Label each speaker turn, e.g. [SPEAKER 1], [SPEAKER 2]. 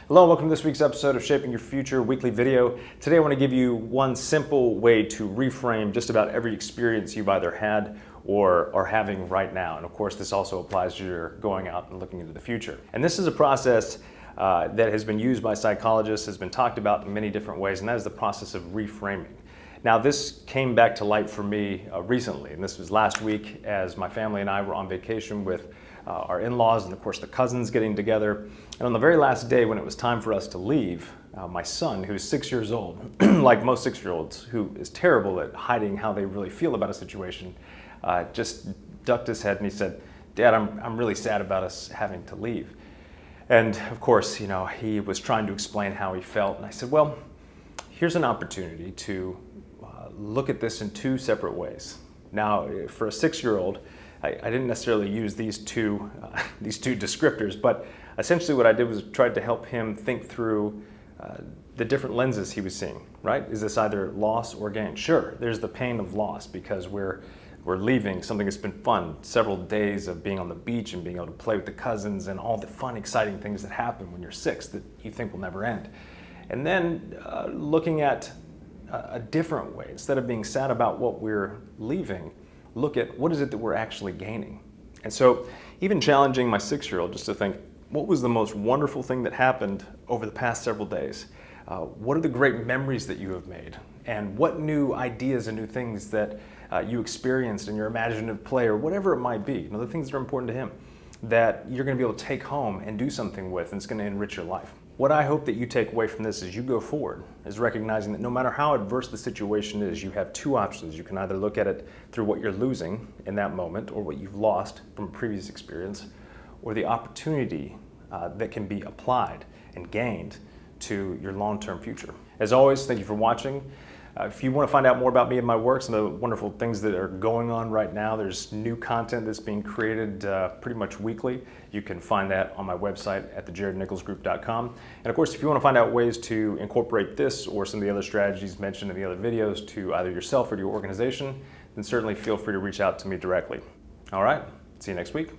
[SPEAKER 1] Hello and welcome to this week's episode of Shaping Your Future weekly video. Today I want to give you one simple way to reframe just about every experience you've either had or are having right now. And of course this also applies to your going out and looking into the future. And this is a process that has been used by psychologists, has been talked about in many different ways, and that is the process of reframing. Now this came back to light for me recently, and this was last week as my family and I were on vacation with our in-laws and of course the cousins getting together. And on the very last day when it was time for us to leave, my son, who's 6 years old, like most 6-year-olds, who is terrible at hiding how they really feel about a situation, just ducked his head and he said, "Dad, I'm really sad about us having to leave." And of course, he was trying to explain how he felt. And I said, well, here's an opportunity to look at this in two separate ways. Now, for a 6-year-old, I didn't necessarily use these two descriptors, but essentially what I did was tried to help him think through the different lenses he was seeing, right? Is this either loss or gain? Sure, there's the pain of loss because we're leaving something that's been fun, several days of being on the beach and being able to play with the cousins and all the fun, exciting things that happen when you're 6 that you think will never end. And then looking at a different way, instead of being sad about what we're leaving, look at what is it that we're actually gaining. And so even challenging my 6-year-old just to think, what was the most wonderful thing that happened over the past several days? What are the great memories that you have made? And what new ideas and new things that you experienced in your imaginative play or whatever it might be, the things that are important to him, that you're going to be able to take home and do something with, and it's going to enrich your life. What I hope that you take away from this as you go forward is recognizing that no matter how adverse the situation is, you have two options. You can either look at it through what you're losing in that moment or what you've lost from a previous experience, or the opportunity that can be applied and gained to your long-term future. As always, thank you for watching. If you want to find out more about me and my work, some of the wonderful things that are going on right now, there's new content that's being created pretty much weekly. You can find that on my website at thejarednicholsgroup.com. And of course, if you want to find out ways to incorporate this or some of the other strategies mentioned in the other videos to either yourself or to your organization, then certainly feel free to reach out to me directly. All right, see you next week.